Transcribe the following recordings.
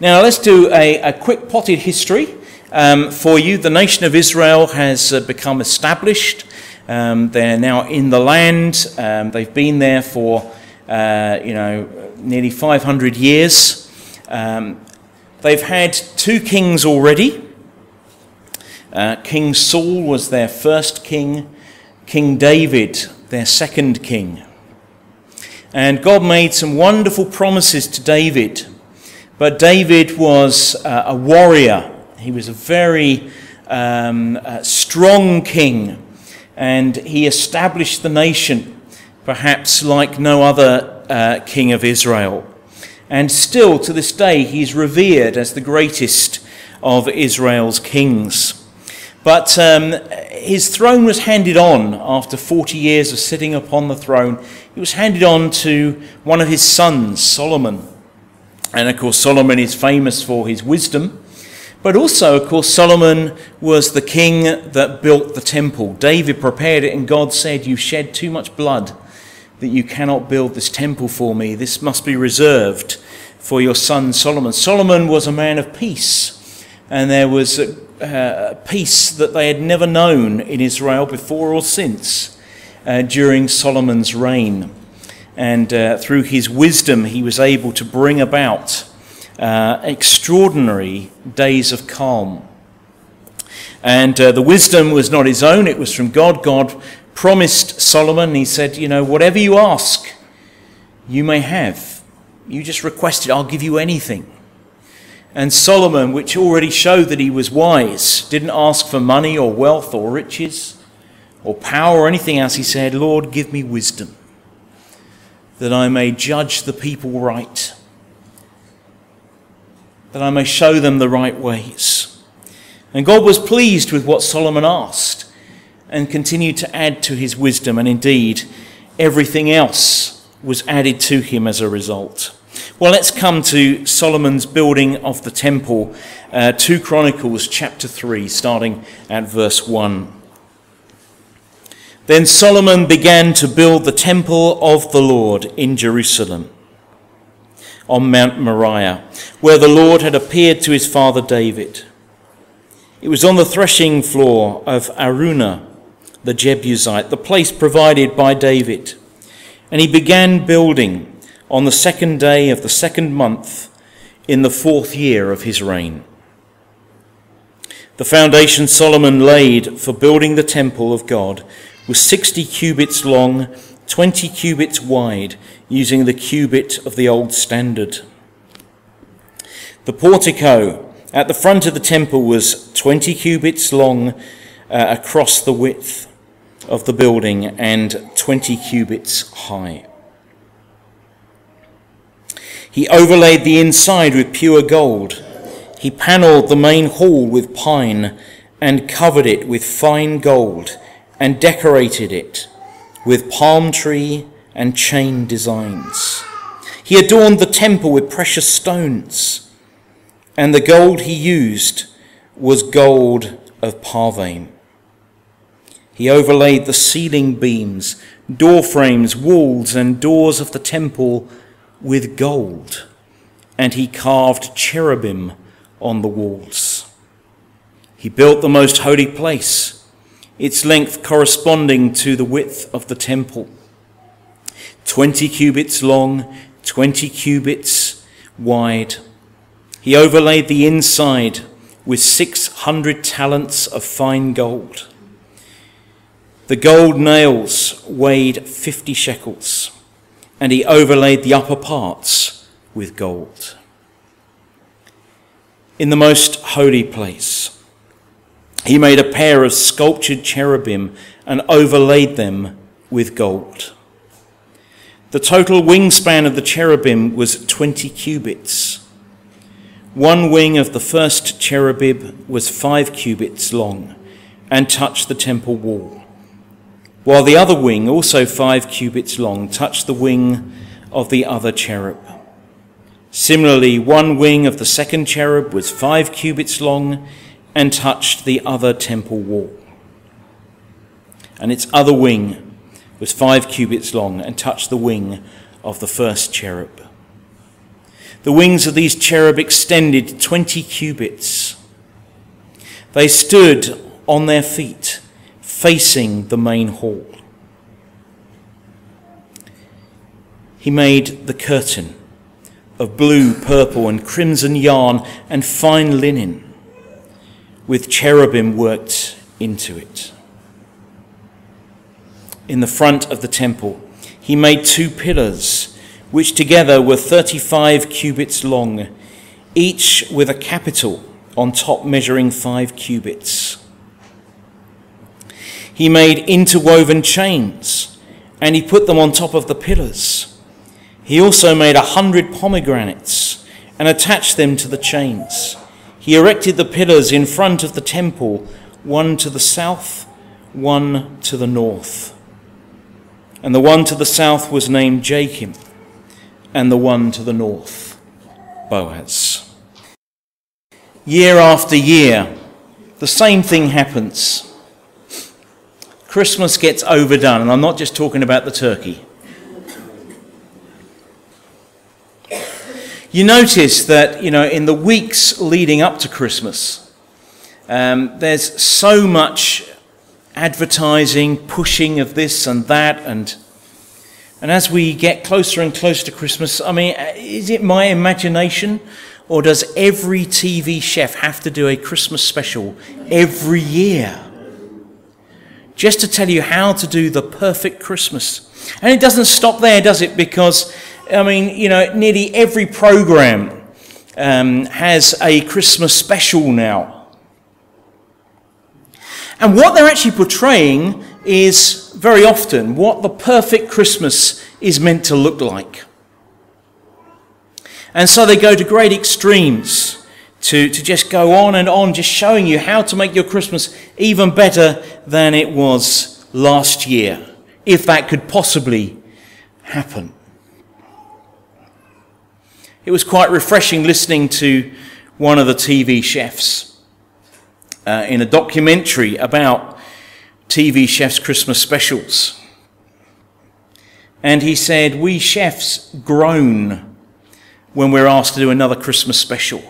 Now let's do a quick potted history for you. The nation of Israel has become established. They're now in the land. They've been there for nearly 500 years. They've had two kings already. King Saul was their first king. King David, their second king. And God made some wonderful promises to David. But David was a warrior. He was a very strong king. And he established the nation, perhaps like no other king of Israel. And still, to this day, he's revered as the greatest of Israel's kings. But his throne was handed on after 40 years of sitting upon the throne. It was handed on to one of his sons, Solomon. And of course, Solomon is famous for his wisdom. But also, of course, Solomon was the king that built the temple. David prepared it, and God said, "You've shed too much blood that you cannot build this temple for me. This must be reserved for your son Solomon." Solomon was a man of peace, and there was peace that they had never known in Israel before or since during Solomon's reign. And through his wisdom, he was able to bring about extraordinary days of calm. And the wisdom was not his own, it was from God. God promised Solomon, he said, whatever you ask, you may have. You just request it, I'll give you anything. And Solomon, which already showed that he was wise, didn't ask for money or wealth or riches or power or anything else. He said, "Lord, give me wisdom, that I may judge the people right, that I may show them the right ways." And God was pleased with what Solomon asked and continued to add to his wisdom. And indeed, everything else was added to him as a result. Well, let's come to Solomon's building of the temple, 2 Chronicles chapter 3, starting at verse 1. Then Solomon began to build the temple of the Lord in Jerusalem, on Mount Moriah, where the Lord had appeared to his father David. It was on the threshing floor of Araunah the Jebusite, the place provided by David. And he began building on the 2nd day of the 2nd month in the 4th year of his reign. The foundation Solomon laid for building the temple of God was 60 cubits long, 20 cubits wide, using the cubit of the old standard. The portico at the front of the temple was 20 cubits long across the width of the building and 20 cubits high. He overlaid the inside with pure gold. He panelled the main hall with pine and covered it with fine gold and decorated it with palm tree and chain designs. He adorned the temple with precious stones, and the gold he used was gold of Parvaim. He overlaid the ceiling beams, door frames, walls, and doors of the temple with gold, and he carved cherubim on the walls. He built the most holy place, its length corresponding to the width of the temple, 20 cubits long, 20 cubits wide. He overlaid the inside with 600 talents of fine gold. The gold nails weighed 50 shekels, and he overlaid the upper parts with gold. In the most holy place, he made a pair of sculptured cherubim and overlaid them with gold. The total wingspan of the cherubim was 20 cubits. One wing of the first cherubim was 5 cubits long and touched the temple wall, while the other wing, also 5 cubits long, touched the wing of the other cherub. Similarly, one wing of the second cherub was 5 cubits long and touched the other temple wall. And its other wing was 5 cubits long and touched the wing of the first cherub. The wings of these cherub extended 20 cubits. They stood on their feet, facing the main hall. He made the curtain of blue, purple, and crimson yarn and fine linen, with cherubim worked into it. In the front of the temple, he made 2 pillars, which together were 35 cubits long, each with a capital on top measuring 5 cubits. He made interwoven chains, and he put them on top of the pillars. He also made 100 pomegranates and attached them to the chains. He erected the pillars in front of the temple, one to the south, one to the north. And the one to the south was named Jachin, and the one to the north, Boaz. Year after year, the same thing happens. Christmas gets overdone, and I'm not just talking about the turkey. You notice that, in the weeks leading up to Christmas, there's so much advertising, pushing of this and that, and as we get closer and closer to Christmas, is it my imagination, or does every TV chef have to do a Christmas special every year just to tell you how to do the perfect Christmas? And it doesn't stop there, does it? Because nearly every program has a Christmas special now. And what they're actually portraying is very often what the perfect Christmas is meant to look like. And so they go to great extremes to just go on and on, just showing you how to make your Christmas even better than it was last year, if that could possibly happen. It was quite refreshing listening to one of the TV chefs in a documentary about TV chefs' Christmas specials. And he said, we chefs groan when we're asked to do another Christmas special.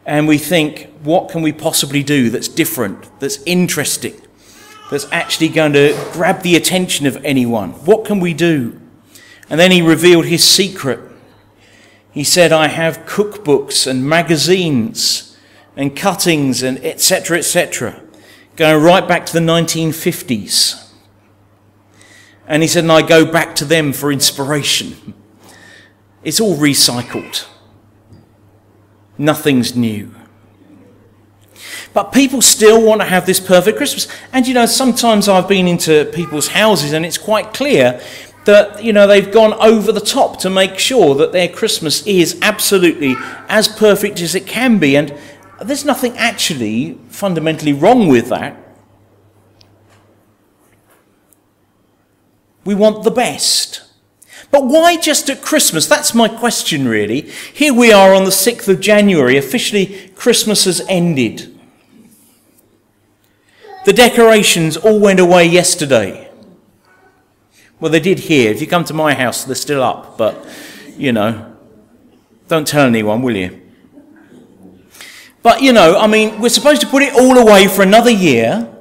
And we think, what can we possibly do that's different, that's interesting, that's actually going to grab the attention of anyone? What can we do? And then he revealed his secret. He said, I have cookbooks and magazines and cuttings and etc., going right back to the 1950s. And he said, and I go back to them for inspiration. It's all recycled. Nothing's new. But people still want to have this perfect Christmas. And sometimes I've been into people's houses and it's quite clear that, they've gone over the top to make sure that their Christmas is absolutely as perfect as it can be. And there's nothing actually fundamentally wrong with that. We want the best. But why just at Christmas? That's my question, really. Here we are on the 6th of January. Officially, Christmas has ended. The decorations all went away yesterday. Well, they did here. If you come to my house, they're still up. But, don't tell anyone, will you? But, we're supposed to put it all away for another year.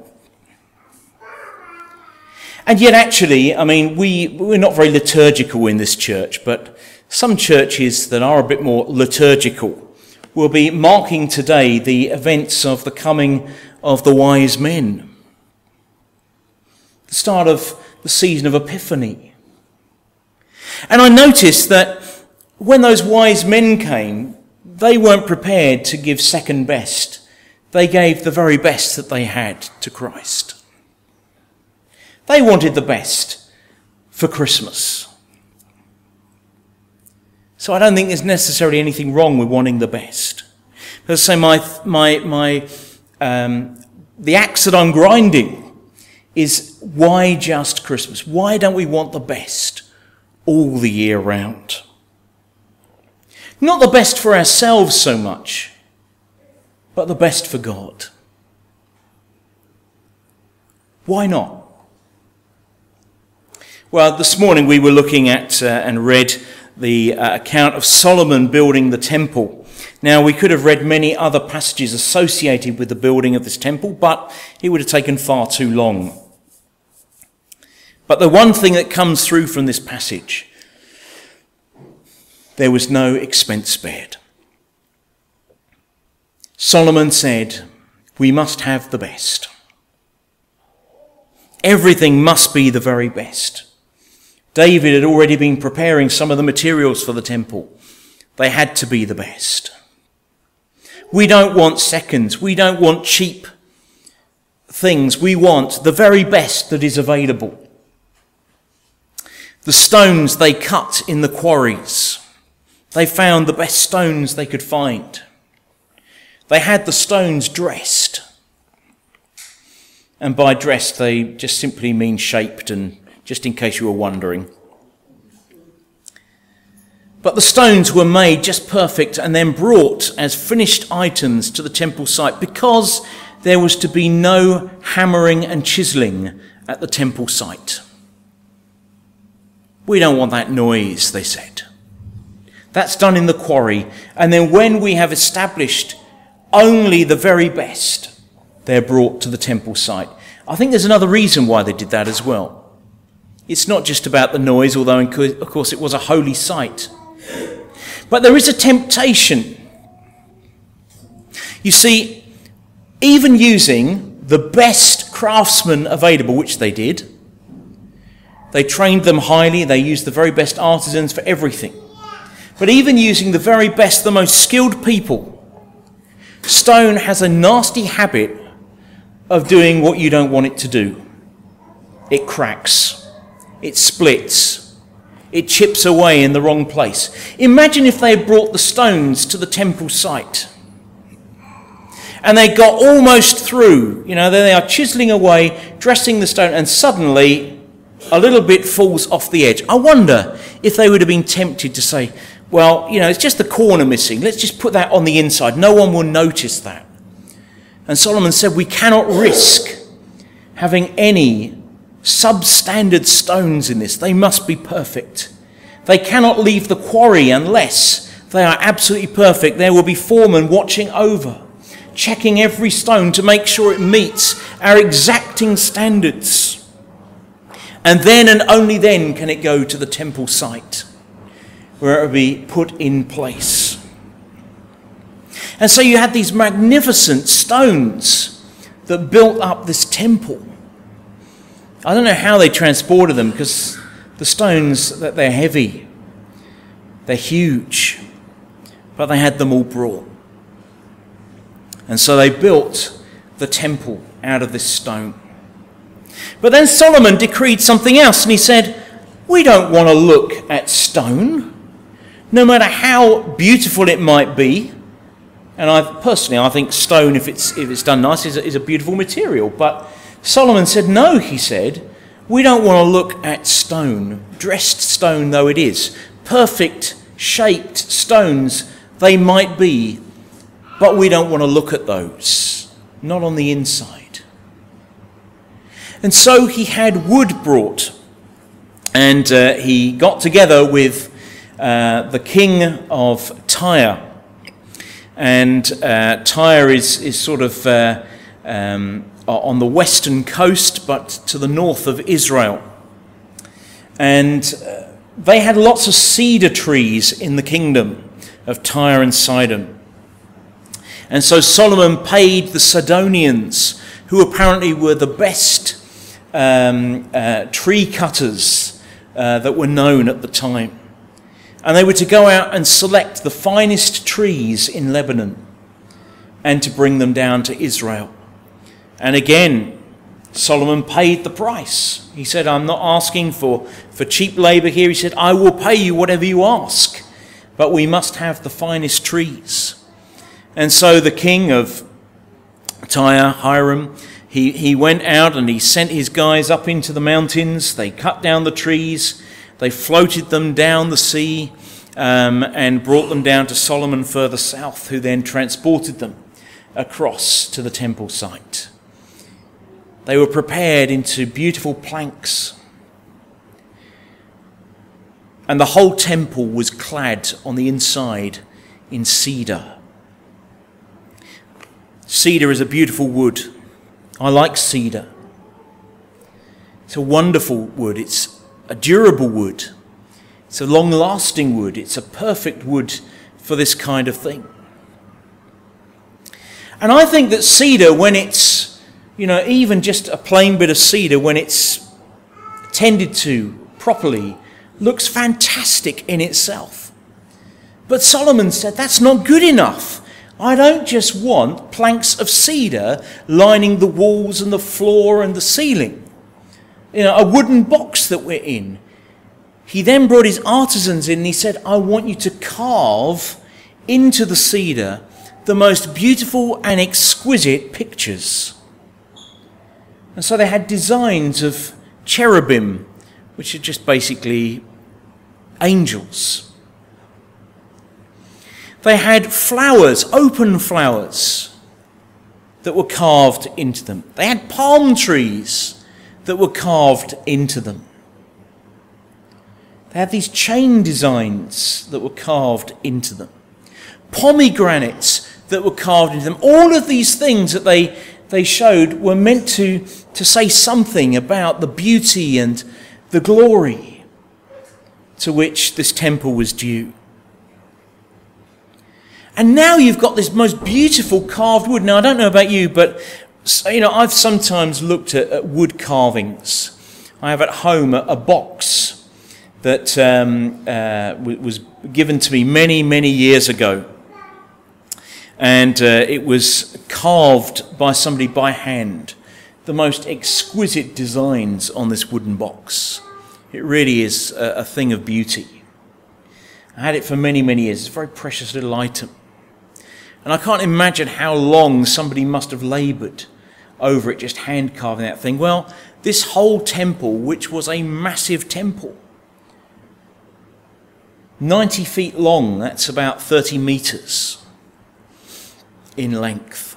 And yet, actually, we're not very liturgical in this church, but some churches that are a bit more liturgical will be marking today the events of the coming of the wise men. The start of the season of Epiphany. And I noticed that when those wise men came, they weren't prepared to give second best. They gave the very best that they had to Christ. They wanted the best for Christmas. So I don't think there's necessarily anything wrong with wanting the best. As I say, the axe that I'm grinding is, why just Christmas? Why don't we want the best all the year round? Not the best for ourselves so much, but the best for God. Why not? Well, this morning we were looking at and read the account of Solomon building the temple. Now, we could have read many other passages associated with the building of this temple, but it would have taken far too long. But the one thing that comes through from this passage, there was no expense spared. Solomon said, we must have the best. Everything must be the very best. David had already been preparing some of the materials for the temple. They had to be the best. We don't want seconds. We don't want cheap things. We want the very best that is available. The stones they cut in the quarries, they found the best stones they could find. They had the stones dressed. And by dressed, they just simply mean shaped, and just in case you were wondering. But the stones were made just perfect and then brought as finished items to the temple site because there was to be no hammering and chiseling at the temple site. We don't want that noise, they said. That's done in the quarry. And then when we have established only the very best, they're brought to the temple site. I think there's another reason why they did that as well. It's not just about the noise, although of course it was a holy site. But there is a temptation. You see, even using the best craftsmen available, which they did, they trained them highly, they used the very best artisans for everything. But even using the very best, the most skilled people, stone has a nasty habit of doing what you don't want it to do. It cracks, it splits, it chips away in the wrong place. Imagine if they had brought the stones to the temple site and they got almost through, then they are chiseling away, dressing the stone, and suddenly a little bit falls off the edge. I wonder if they would have been tempted to say, well, it's just the corner missing. Let's just put that on the inside. No one will notice that. And Solomon said, we cannot risk having any substandard stones in this. They must be perfect. They cannot leave the quarry unless they are absolutely perfect. There will be foremen watching over, checking every stone to make sure it meets our exacting standards. And then and only then can it go to the temple site, where it will be put in place. And so you had these magnificent stones that built up this temple. I don't know how they transported them, because the stones, that they're heavy, they're huge, but they had them all brought. And so they built the temple out of this stone. But then Solomon decreed something else, and he said, we don't want to look at stone, no matter how beautiful it might be. And I think stone, if it's done nice, is a beautiful material. But Solomon said, no, he said, we don't want to look at stone, dressed stone though it is. Perfect, shaped stones they might be, but we don't want to look at those, not on the inside. And so he had wood brought, and he got together with the king of Tyre. And Tyre is sort of on the western coast, but to the north of Israel. And they had lots of cedar trees in the kingdom of Tyre and Sidon. And so Solomon paid the Sidonians, who apparently were the best tree cutters that were known at the time. And they were to go out and select the finest trees in Lebanon and to bring them down to Israel. And again, Solomon paid the price. He said, I'm not asking for cheap labour here. He said, I will pay you whatever you ask, but we must have the finest trees. And so the king of Tyre, Hiram, he went out and he sent his guys up into the mountains. They cut down the trees. They floated them down the sea and brought them down to Solomon further south, who then transported them across to the temple site. They were prepared into beautiful planks. And the whole temple was clad on the inside in cedar. Cedar is a beautiful wood. I like cedar. It's a wonderful wood. It's a durable wood. It's a long-lasting wood. It's a perfect wood for this kind of thing. And I think that cedar, when it's, even just a plain bit of cedar, when it's tended to properly, looks fantastic in itself. But Solomon said, that's not good enough. I don't just want planks of cedar lining the walls and the floor and the ceiling. A wooden box that we're in. He then brought his artisans in and he said, I want you to carve into the cedar the most beautiful and exquisite pictures. And so they had designs of cherubim, which are just basically angels. They had flowers, open flowers, that were carved into them. They had palm trees that were carved into them. They had these chain designs that were carved into them. Pomegranates that were carved into them. All of these things that they showed were meant to say something about the beauty and the glory to which this temple was due. And now you've got this most beautiful carved wood. Now, I don't know about you, but I've sometimes looked at wood carvings. I have at home a box that was given to me many, many years ago. And it was carved by somebody by hand. The most exquisite designs on this wooden box. It really is a thing of beauty. I had it for many, many years. It's a very precious little item. And I can't imagine how long somebody must have laboured over it, just hand carving that thing. Well, this whole temple, which was a massive temple, 90 feet long, that's about 30 metres in length.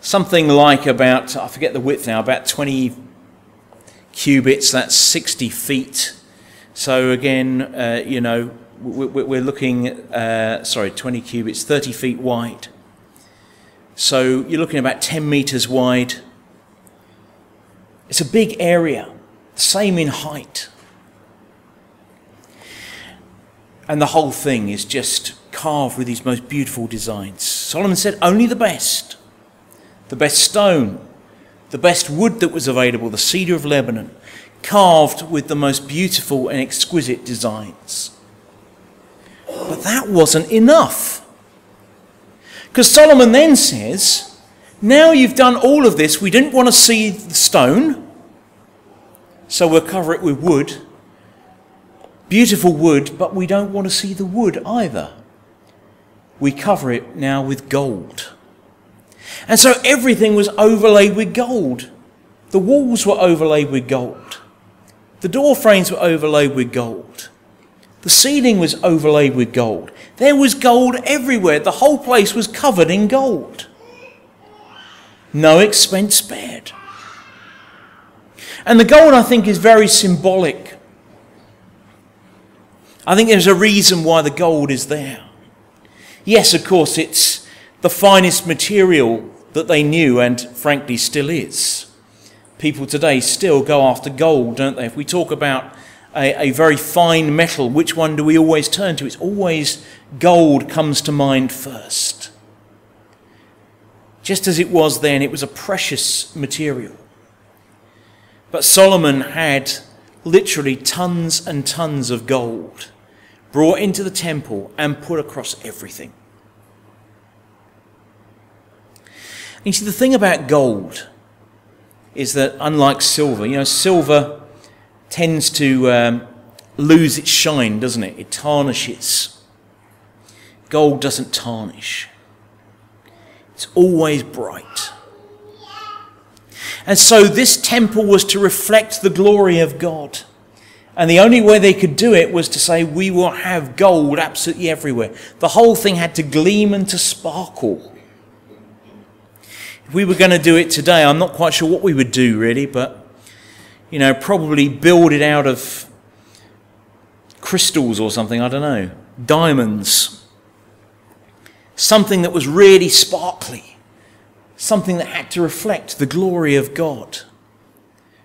Something like about, I forget the width now, about 20 cubits, that's 60 feet. So again, we're looking, 20 cubits, 30 feet wide. So you're looking about 10 metres wide. It's a big area, same in height. And the whole thing is just carved with these most beautiful designs. Solomon said only the best stone, the best wood that was available, the cedar of Lebanon, carved with the most beautiful and exquisite designs. But that wasn't enough. Because Solomon then says, now you've done all of this, we didn't want to see the stone, so we'll cover it with wood. Beautiful wood, but we don't want to see the wood either. We cover it now with gold. And so everything was overlaid with gold. The walls were overlaid with gold. The door frames were overlaid with gold. The ceiling was overlaid with gold. There was gold everywhere. The whole place was covered in gold. No expense spared. And the gold, I think, is very symbolic. I think there's a reason why the gold is there. Yes, of course, it's the finest material that they knew and frankly still is. People today still go after gold, don't they? If we talk about a very fine metal, which one do we always turn to? It's always gold comes to mind first. Just as it was then, it was a precious material. But Solomon had literally tons and tons of gold brought into the temple and put across everything. And you see, the thing about gold is that unlike silver, silver tends to lose its shine, doesn't it? It tarnishes. Gold doesn't tarnish. It's always bright. And so this temple was to reflect the glory of God. And the only way they could do it was to say, we will have gold absolutely everywhere. The whole thing had to gleam and to sparkle. If we were going to do it today, I'm not quite sure what we would do really, but probably build it out of crystals or something, I don't know, diamonds. Something that was really sparkly. Something that had to reflect the glory of God.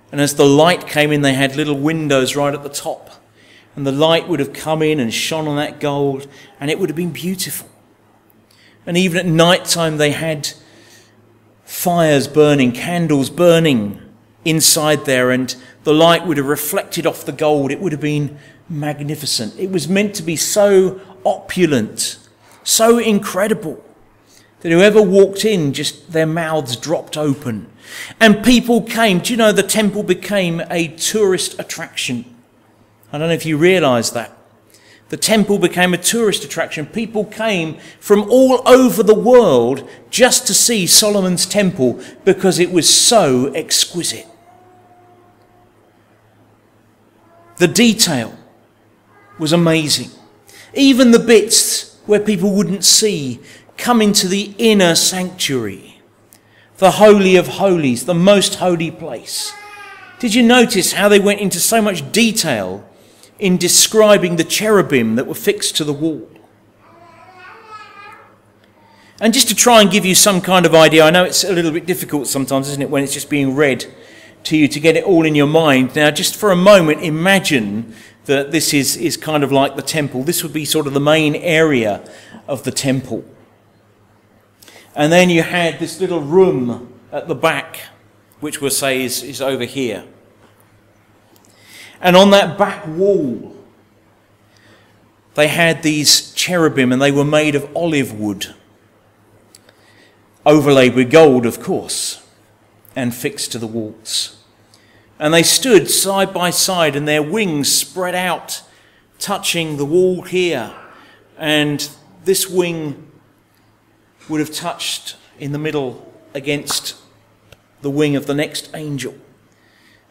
And as the light came in, they had little windows right at the top. And the light would have come in and shone on that gold, and it would have been beautiful. And even at night time, they had fires burning, candles burning inside there, and the light would have reflected off the gold. It would have been magnificent. It was meant to be so opulent, so incredible, that whoever walked in, just their mouths dropped open. And people came. Do you know the temple became a tourist attraction? I don't know if you realise that. The temple became a tourist attraction. People came from all over the world just to see Solomon's temple because it was so exquisite. The detail was amazing. Even the bits where people wouldn't see come into the inner sanctuary, the Holy of Holies, the most holy place. Did you notice how they went into so much detail in describing the cherubim that were fixed to the wall? And just to try and give you some kind of idea, I know it's a little bit difficult sometimes, isn't it, when it's just being read to you to get it all in your mind. Now, just for a moment, imagine that this is kind of like the temple. This would be sort of the main area of the temple. And then you had this little room at the back, which we'll say is over here. And on that back wall, they had these cherubim, and they were made of olive wood, overlaid with gold, of course, and fixed to the walls. And they stood side by side, and their wings spread out, touching the wall here. And this wing would have touched in the middle against the wing of the next angel.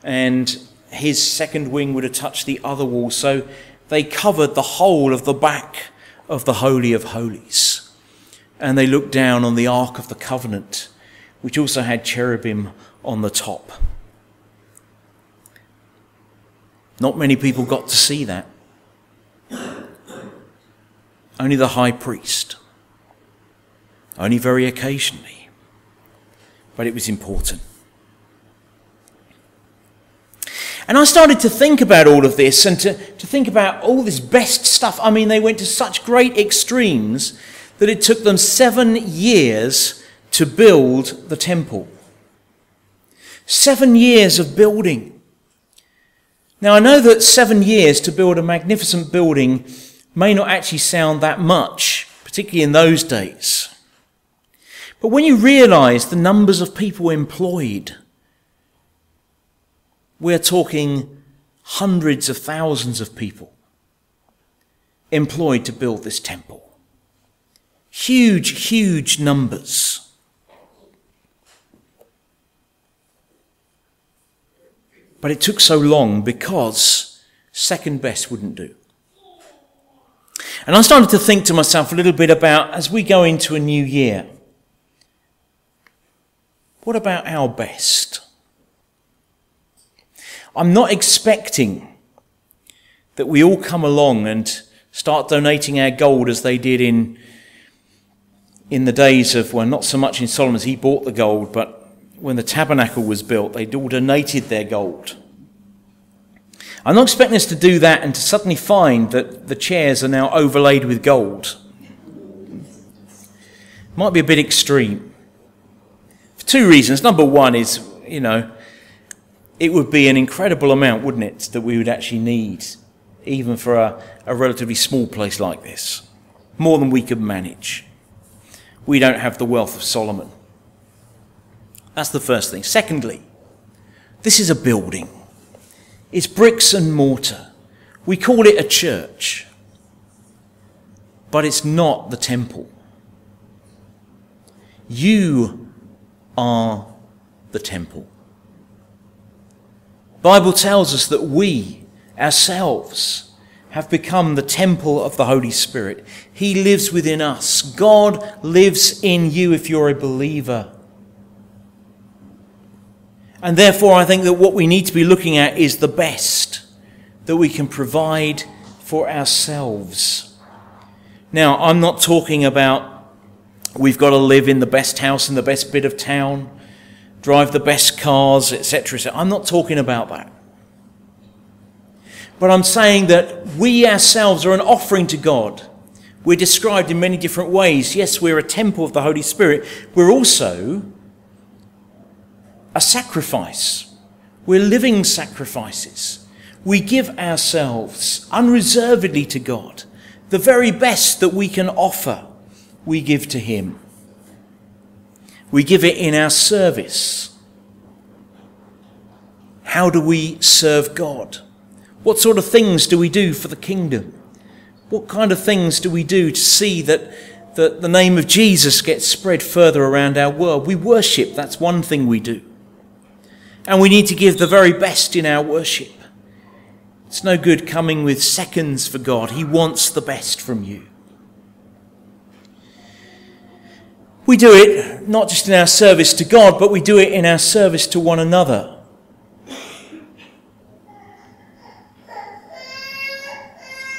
And his second wing would have touched the other wall. So they covered the whole of the back of the Holy of Holies. And they looked down on the Ark of the Covenant, which also had cherubim on the top. Not many people got to see that. Only the high priest. Only very occasionally. But it was important. And I started to think about all of this and to think about all this best stuff. I mean, they went to such great extremes that it took them 7 years to build the temple. 7 years of building. Now, I know that 7 years to build a magnificent building may not actually sound that much, particularly in those days. But when you realise the numbers of people employed, we're talking hundreds of thousands of people employed to build this temple. Huge, huge numbers. But it took so long because second best wouldn't do. And I started to think to myself a little bit about, as we go into a new year, what about our best? I'm not expecting that we all come along and start donating our gold as they did in the days of, well, not so much in Solomon's, he bought the gold, but when the tabernacle was built, they all donated their gold. I'm not expecting us to do that and to suddenly find that the chairs are now overlaid with gold. Might be a bit extreme. For two reasons. Number one is, it would be an incredible amount, wouldn't it, that we would actually need, even for a relatively small place like this. More than we could manage. We don't have the wealth of Solomon. That's the first thing. Secondly, this is a building. It's bricks and mortar. We call it a church. But it's not the temple. You are the temple. The Bible tells us that we, ourselves, have become the temple of the Holy Spirit. He lives within us. God lives in you if you're a believer. And therefore, I think that what we need to be looking at is the best that we can provide for ourselves. Now, I'm not talking about we've got to live in the best house in the best bit of town, drive the best cars, etc. I'm not talking about that. But I'm saying that we ourselves are an offering to God. We're described in many different ways. Yes, we're a temple of the Holy Spirit. We're also a sacrifice. We're living sacrifices. We give ourselves unreservedly to God. The very best that we can offer, we give to him. We give it in our service. How do we serve God? What sort of things do we do for the kingdom? What kind of things do we do to see that the name of Jesus gets spread further around our world? We worship, that's one thing we do. And we need to give the very best in our worship. It's no good coming with seconds for God. He wants the best from you. We do it not just in our service to God, but we do it in our service to one another.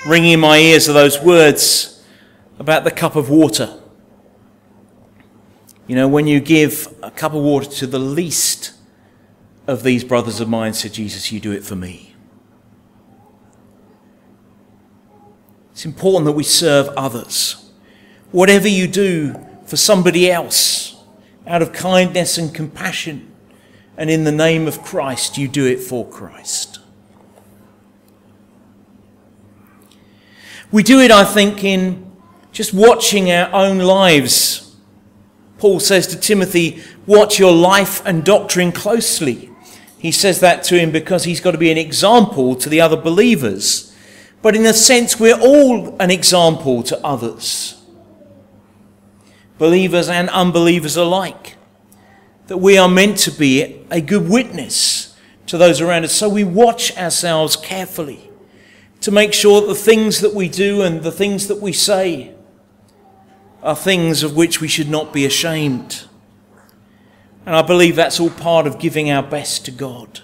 Ringing in my ears are those words about the cup of water. You know, when you give a cup of water to the least of these brothers of mine, said Jesus, you do it for me. It's important that we serve others. Whatever you do for somebody else, out of kindness and compassion, and in the name of Christ, you do it for Christ. We do it, I think, in just watching our own lives. Paul says to Timothy, watch your life and doctrine closely. He says that to him because he's got to be an example to the other believers. But in a sense, we're all an example to others. Believers and unbelievers alike. That we are meant to be a good witness to those around us. So we watch ourselves carefully to make sure that the things that we do and the things that we say are things of which we should not be ashamed. And I believe that's all part of giving our best to God.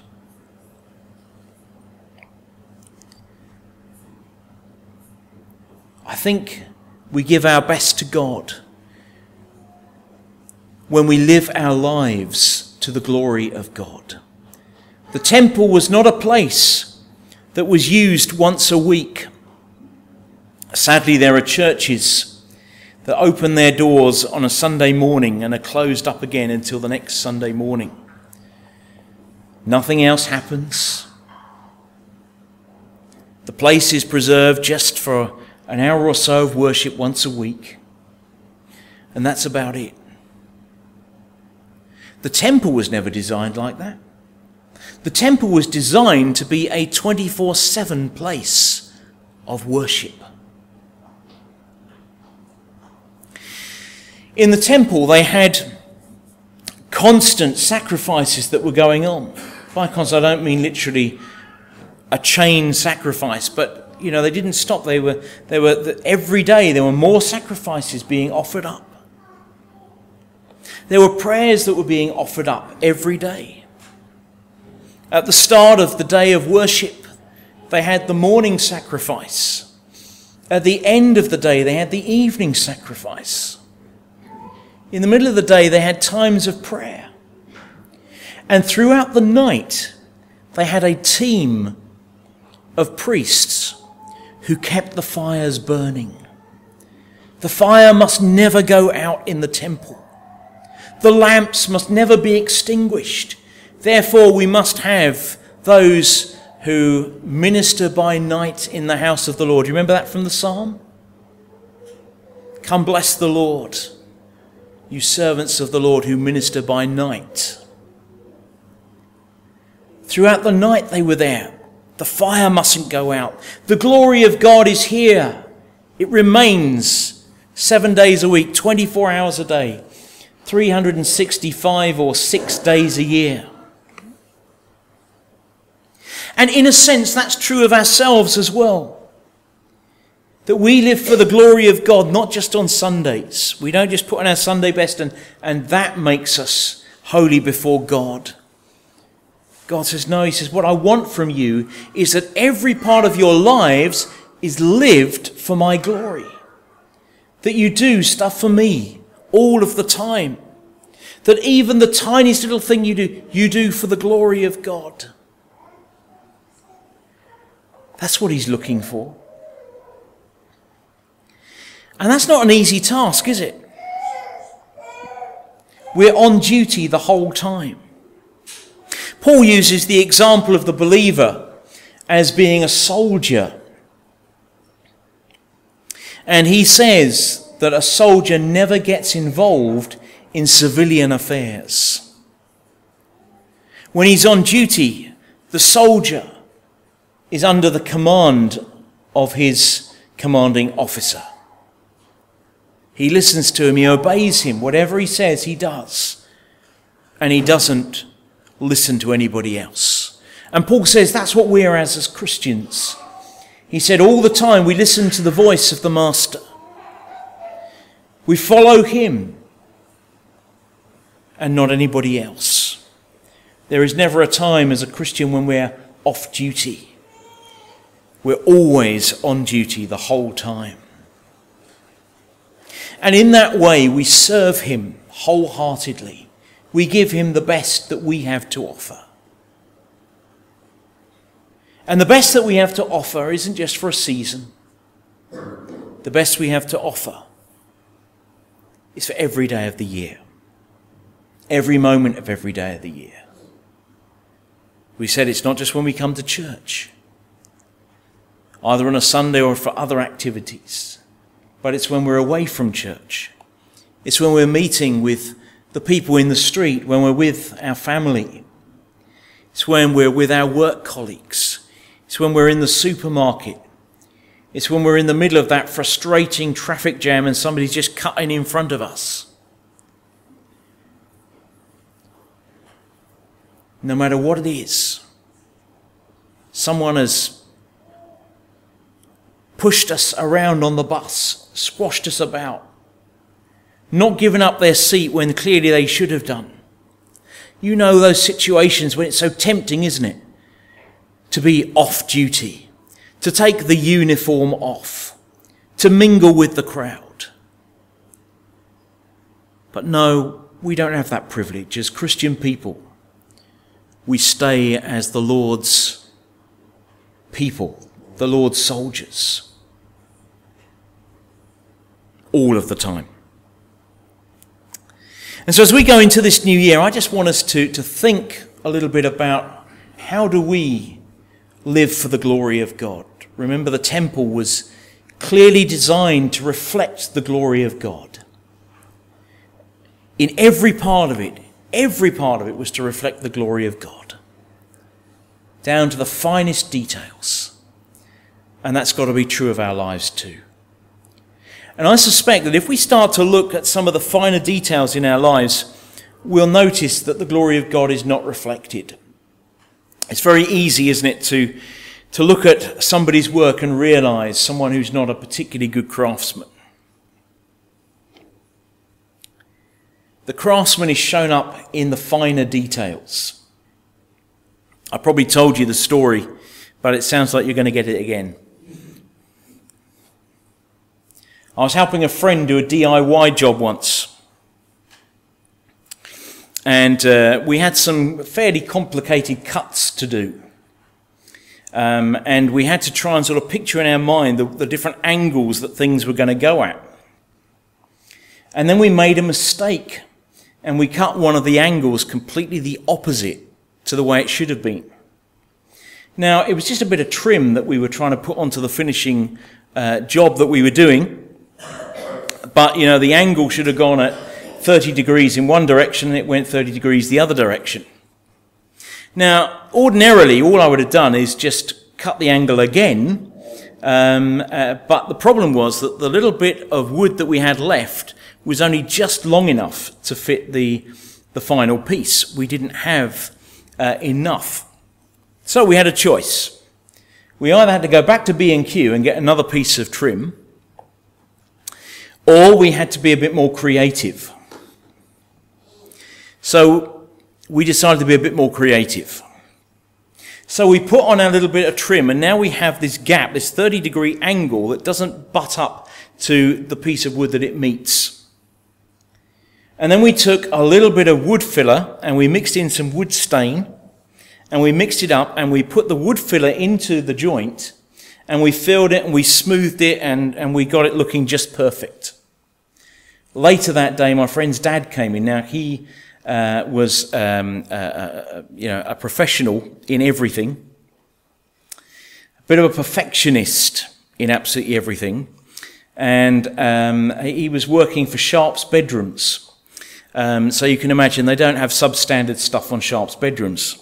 I think we give our best to God when we live our lives to the glory of God. The temple was not a place that was used once a week. Sadly, there are churches that open their doors on a Sunday morning and are closed up again until the next Sunday morning. Nothing else happens. The place is preserved just for an hour or so of worship once a week. And that's about it. The temple was never designed like that. The temple was designed to be a 24/7 place of worship. In the temple, they had constant sacrifices that were going on. By constant, I don't mean literally a chain sacrifice, but you know, they didn't stop. They were every day there were more sacrifices being offered up. There were prayers that were being offered up every day. At the start of the day of worship, they had the morning sacrifice. At the end of the day, they had the evening sacrifice. In the middle of the day, they had times of prayer. And throughout the night, they had a team of priests who kept the fires burning. The fire must never go out in the temple. The lamps must never be extinguished. Therefore, we must have those who minister by night in the house of the Lord. You remember that from the psalm? Come bless the Lord, you servants of the Lord who minister by night. Throughout the night they were there. The fire mustn't go out. The glory of God is here. It remains 7 days a week, 24 hours a day, 365 or 6 days a year. And in a sense, that's true of ourselves as well. That we live for the glory of God, not just on Sundays. We don't just put on our Sunday best and that makes us holy before God. God says, no, he says, what I want from you is that every part of your lives is lived for my glory. That you do stuff for me all of the time. That even the tiniest little thing you do for the glory of God. That's what he's looking for. And that's not an easy task, is it? We're on duty the whole time. Paul uses the example of the believer as being a soldier. And he says that a soldier never gets involved in civilian affairs. When he's on duty, the soldier is under the command of his commanding officer. He listens to him, he obeys him. Whatever he says, he does. And he doesn't listen to anybody else. And Paul says that's what we're as Christians. He said all the time we listen to the voice of the Master. We follow him and not anybody else. There is never a time as a Christian when we're off duty. We're always on duty the whole time. And in that way we serve him wholeheartedly. We give him the best that we have to offer. And the best that we have to offer isn't just for a season. The best we have to offer is for every day of the year. Every moment of every day of the year. We said it's not just when we come to church, either on a Sunday or for other activities, but it's when we're away from church. It's when we're meeting with the people in the street, when we're with our family. It's when we're with our work colleagues. It's when we're in the supermarket. It's when we're in the middle of that frustrating traffic jam and somebody's just cutting in front of us. No matter what it is, someone has pushed us around on the bus, squashed us about, not given up their seat when clearly they should have done. You know those situations when it's so tempting, isn't it? To be off duty, to take the uniform off, to mingle with the crowd. But no, we don't have that privilege. As Christian people, we stay as the Lord's people, the Lord's soldiers, all of the time. And so as we go into this new year, I just want us to think a little bit about how do we live for the glory of God. Remember, the temple was clearly designed to reflect the glory of God. In every part of it was to reflect the glory of God, down to the finest details. And that's got to be true of our lives too. And I suspect that if we start to look at some of the finer details in our lives, we'll notice that the glory of God is not reflected. It's very easy, isn't it, to look at somebody's work and realise someone who's not a particularly good craftsman. The craftsman is shown up in the finer details. I probably told you the story, but it sounds like you're going to get it again. I was helping a friend do a DIY job once. And we had some fairly complicated cuts to do. And we had to try and sort of picture in our mind the different angles that things were going to go at. And then we made a mistake. And we cut one of the angles completely the opposite to the way it should have been. Now, it was just a bit of trim that we were trying to put onto the finishing job that we were doing. But, you know, the angle should have gone at 30 degrees in one direction and it went 30 degrees the other direction. Now, ordinarily, all I would have done is just cut the angle again. But the problem was that the little bit of wood that we had left was only just long enough to fit the final piece. We didn't have enough. So we had a choice. We either had to go back to B&Q and get another piece of trim, or we had to be a bit more creative. So we decided to be a bit more creative. So we put on a little bit of trim, and now we have this gap, this 30-degree angle that doesn't butt up to the piece of wood that it meets. And then we took a little bit of wood filler and we mixed in some wood stain, and we mixed it up and we put the wood filler into the joint, and we filled it and we smoothed it, and we got it looking just perfect. Later that day, my friend's dad came in. Now, he was a professional in everything, a bit of a perfectionist in absolutely everything, and he was working for Sharp's Bedrooms. So you can imagine they don't have substandard stuff on Sharp's Bedrooms.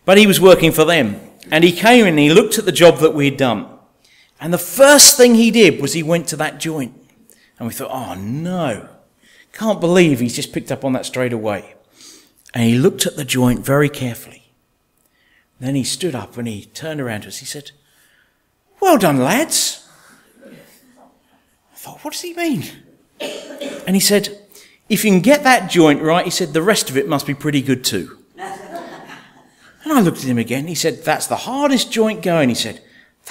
But he was working for them, and he came in and he looked at the job that we'd done, and the first thing he did was he went to that joint, and we thought, oh no, can't believe he's just picked up on that straight away. And he looked at the joint very carefully. Then he stood up and he turned around to us. He said, well done, lads. I thought, what does he mean? And he said, if you can get that joint right, he said, the rest of it must be pretty good too. And I looked at him again. He said, that's the hardest joint going. He said,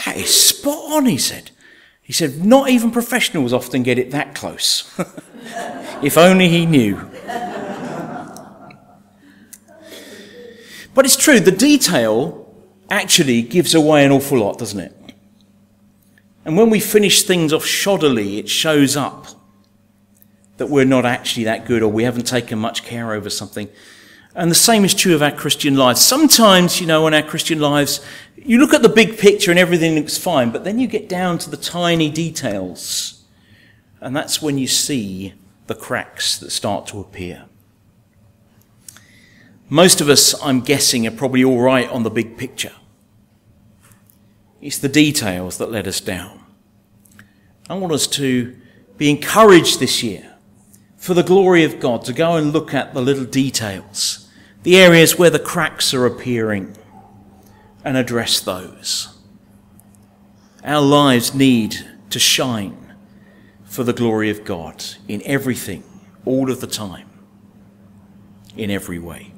that is spot on, he said. He said, not even professionals often get it that close. If only he knew. But it's true, the detail actually gives away an awful lot, doesn't it? And when we finish things off shoddily, it shows up that we're not actually that good, or we haven't taken much care over something. And the same is true of our Christian lives. Sometimes, in our Christian lives, you look at the big picture and everything looks fine, but then you get down to the tiny details. And that's when you see the cracks that start to appear. Most of us, I'm guessing, are probably all right on the big picture. It's the details that let us down. I want us to be encouraged this year, for the glory of God, to go and look at the little details, the areas where the cracks are appearing, and address those. Our lives need to shine for the glory of God in everything, all of the time, in every way.